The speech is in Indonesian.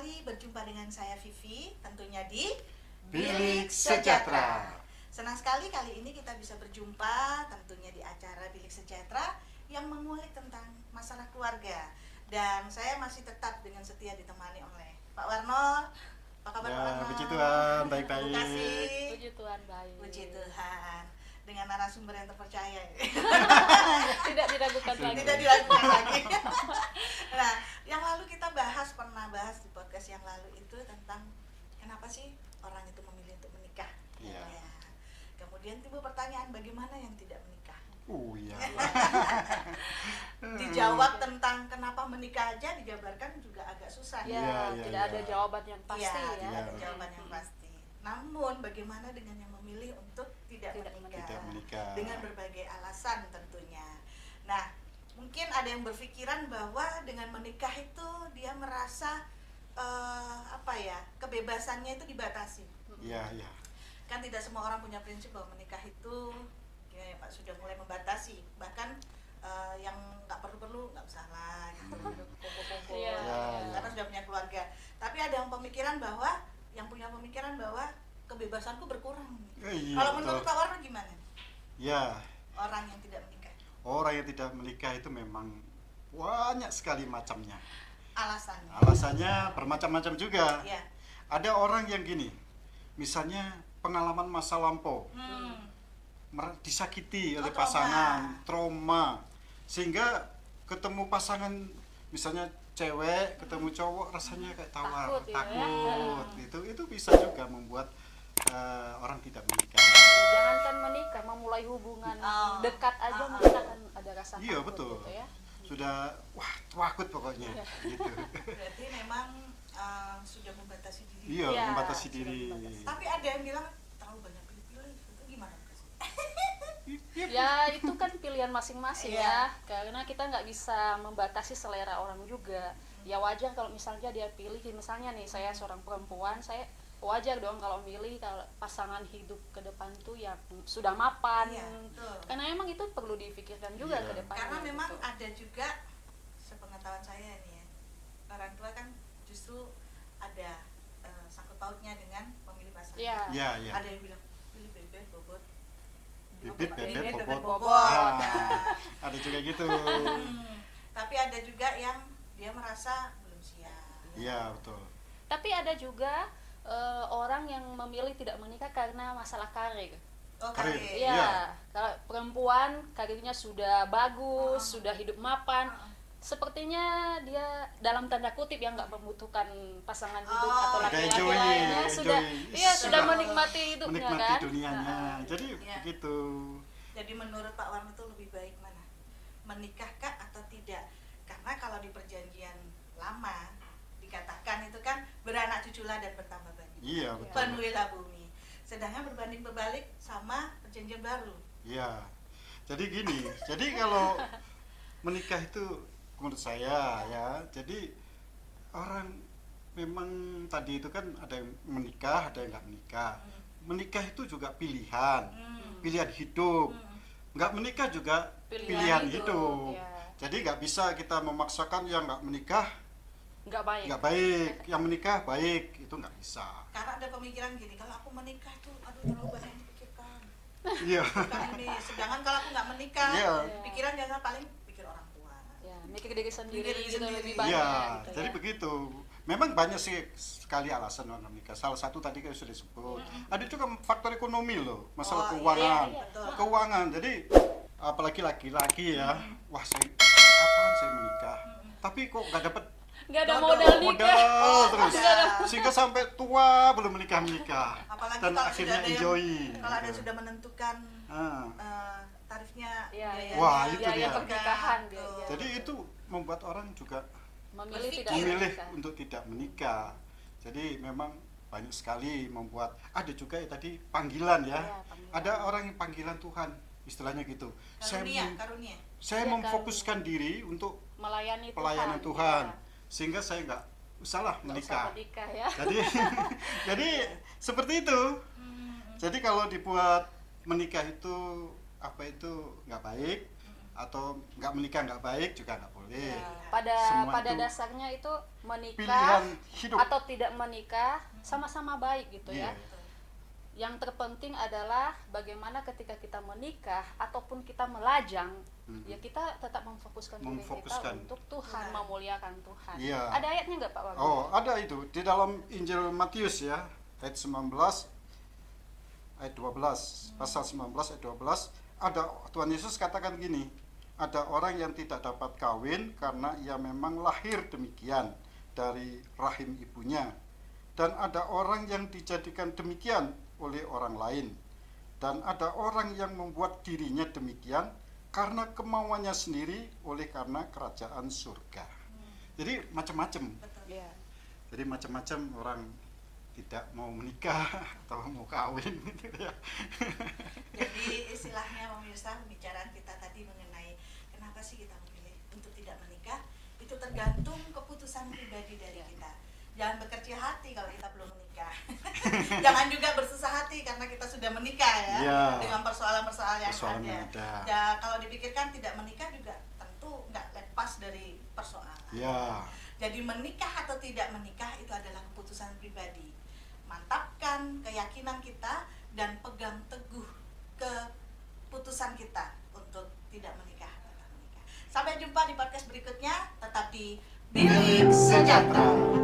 kembali berjumpa dengan saya Vivi, tentunya di Bilik Sejahtera. Senang sekali kali ini kita bisa berjumpa tentunya di acara Bilik Sejahtera yang mengulik tentang masalah keluarga. Dan saya masih tetap dengan setia ditemani oleh Pak Warno. Apa kabar Pak Warno? Puji Tuhan, baik-baik. Terima kasih. Puji Tuhan, baik. Puji Tuhan. Dengan narasumber yang terpercaya. Tidak diragukan lagi. Tidak diragukan lagi. Nah, yang lalu kita pernah bahas di podcast yang lalu itu tentang kenapa sih orang itu memilih untuk menikah. Iya. Ya. Kemudian timbul pertanyaan bagaimana yang tidak menikah. Iya. Dijawab tentang kenapa menikah aja dijabarkan juga agak susah. Ya, Iya, tidak iya. ada jawaban yang pasti Iya, ya. tidak ada jawaban yang pasti. Namun bagaimana dengan yang memilih untuk tidak menikah? Tidak menikah. Dengan berbagai alasan tentunya. Nah, mungkin ada yang berpikiran bahwa dengan menikah itu dia merasa kebebasannya itu dibatasi. Iya, iya. Kan tidak semua orang punya prinsip bahwa menikah itu ya Pak sudah mulai membatasi. Bahkan yang nggak perlu-perlu nggak usah lah gitu, kumpul-kumpul Iya, karena sudah punya keluarga. Tapi ada yang punya pemikiran bahwa kebebasanku berkurang. Iya, Kalau betul. menurut Pak Warno gimana? Ya, Orang yang tidak menikah, orang yang tidak menikah itu memang banyak sekali macamnya. alasannya? Alasannya bermacam-macam juga. Ya. Ada orang yang gini, misalnya pengalaman masa lampau, disakiti oleh trauma. pasangan, trauma, sehingga ketemu pasangan, misalnya cewek ketemu cowok rasanya kayak tawar, Takut ya. takut. Itu bisa juga membuat orang tidak menikah. Jangankan menikah, memulai hubungan dekat aja mungkin akan ada rasa Iya, takut betul. gitu ya. Sudah takut pokoknya gitu. Berarti memang sudah membatasi diri. Iya, Iya, membatasi sudah diri. membatasi. Tapi ada yang bilang terlalu banyak pilih-pilih. Itu gimana? Ya itu kan pilihan masing-masing Iya. ya, karena kita nggak bisa membatasi selera orang juga. Ya wajar kalau misalnya dia pilih, misalnya nih saya seorang perempuan, saya wajar dong kalau milih kalau pasangan hidup ke depan tuh yang sudah mapan. Iya, betul. Karena emang itu perlu difikirkan juga Iya. ke depan. Karena memang ada juga sepengetahuan saya nih ya, orang tua kan justru ada sangkut pautnya dengan memilih pasangan. Iya. Iya, iya. Ada yang bilang pilih bebek bobot. Bibit, bebek, Bebek, bobot. bobot. Nah, ada juga gitu. Tapi ada juga yang dia merasa belum siap. Iya, betul. Tapi ada juga orang yang memilih tidak menikah karena masalah karir. Oh, Karir. karir. Iya, Iya. kalau perempuan karirnya sudah bagus, sudah hidup mapan, sepertinya dia dalam tanda kutip yang nggak membutuhkan pasangan hidup atau Udah laki-laki enjoy, lainnya, sudah enjoy. iya sudah Sudah menikmati hidupnya Menikmati kan. dunianya. Nah, Jadi Iya. begitu. Jadi menurut Pak Warno itu lebih baik mana? Menikahkah atau tidak? Karena kalau di perjanjian lama dikatakan itu kan beranak cuculah dan bertambah banyak. Iya, betul. Penuhilah bumi. Sedangkan berbanding berbalik sama perjanjian baru. Iya. Jadi gini, jadi kalau menikah itu menurut saya ya, jadi orang memang tadi itu kan ada yang menikah, ada yang nggak menikah. Menikah itu juga pilihan, pilihan hidup. Nggak menikah juga pilihan hidup. ya. Jadi nggak bisa kita memaksakan yang nggak menikah Nggak baik. nggak baik, yang menikah baik, itu nggak bisa. Karena ada pemikiran gini, kalau aku menikah tuh aduh terlalu banyak yang dipikirkan. Iya. Kan ini. Sedangkan kalau aku nggak menikah, Iya. pikiran jangan paling pikir orang tua. Ya, mikir diri sendiri Mikir diri gitu sendiri. lebih banyak. Iya, gitu jadi ya. begitu. Memang banyak sih sekali alasan orang menikah. Salah satu tadi kan sudah disebut. Ada juga faktor ekonomi loh, masalah Oh, keuangan. iya, betul. Keuangan. Jadi apalagi laki-laki ya, wah saya kapan saya menikah? Tapi kok nggak dapat Nggak ada Modal. modal nikah. terus, nggak ada. sehingga sampai tua belum menikah. Apalagi Dan kalau akhirnya sudah ada yang, enjoy. kalau ada gitu. yang sudah menentukan Ah. tarifnya, Iya, biayanya, Wah, itu biaya dia. pernikahan Tuh. biaya. Jadi itu membuat orang juga Memilih Berpikir. tidak memilih menikah. untuk tidak menikah. Jadi memang banyak sekali membuat, ada juga ya tadi panggilan ya. Iya, panggilan. Ada orang yang panggilan Tuhan, istilahnya gitu. karunia. Saya Iya, memfokuskan diri untuk Melayani pelayanan Tuhan, sehingga saya nggak usahlah Nggak usah menikah. menikah ya. Jadi jadi seperti itu. Jadi kalau dibuat menikah itu apa itu nggak baik, atau nggak menikah nggak baik juga nggak boleh. Ya, pada Semua pada itu dasarnya itu menikah pilihan hidup. atau tidak menikah sama-sama baik gitu Iya. ya. Yang terpenting adalah bagaimana ketika kita menikah ataupun kita melajang, ya kita tetap memfokuskan diri kita Memfokuskan. untuk Tuhan, Tuhan. memuliakan Tuhan. Iya. Ada ayatnya nggak Pak Wagyu? Oh, ada itu di dalam Injil Matius ya, ayat 19 ayat 12, pasal 19 ayat 12, ada Tuhan Yesus katakan gini, ada orang yang tidak dapat kawin karena ia memang lahir demikian dari rahim ibunya, dan ada orang yang dijadikan demikian oleh orang lain, dan ada orang yang membuat dirinya demikian karena kemauannya sendiri oleh karena kerajaan surga. Jadi macam-macam. Betul. Ya. Jadi macam-macam orang tidak mau menikah atau mau kawin gitu ya. Jadi istilahnya pemirsa, pembicaraan kita tadi mengenai kenapa sih kita memilih untuk tidak menikah, itu tergantung keputusan pribadi dari kita. Jangan berkecil hati kalau kita belum menikah. Jangan juga bersusah hati karena kita sudah menikah ya, Iya. dengan persoalan-persoalan yang Persoalan ada. yang ada. Ya, kalau dipikirkan tidak menikah juga tentu nggak lepas dari persoalan. Ya. Jadi menikah atau tidak menikah itu adalah keputusan pribadi. Mantapkan keyakinan kita dan pegang teguh keputusan kita untuk tidak menikah. Tetap menikah. Sampai jumpa di podcast berikutnya. Tetap di Bilik Sejahtera.